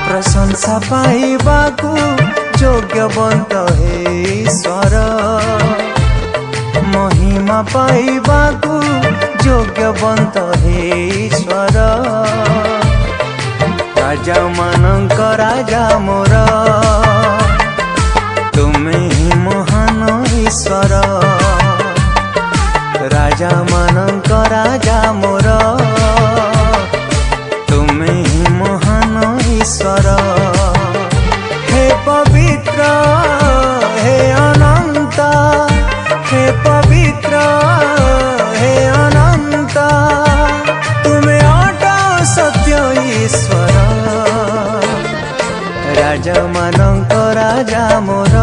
प्रशंसा पाइबाकू योग्यवंत हे ईश्वर, महिमा पाइबाकू योग्यवंत हे ईश्वर। राजा मानक राजा मोर, तुमे ही महान ईश्वर। राजा मानक राजा मोर, तुमे ही महान ईश्वर। हे पवित्र हे अनंत, हे पवित्र हे अनंत, तुमे अट सत्य ईश्वर। राजा मानक राजा मोर,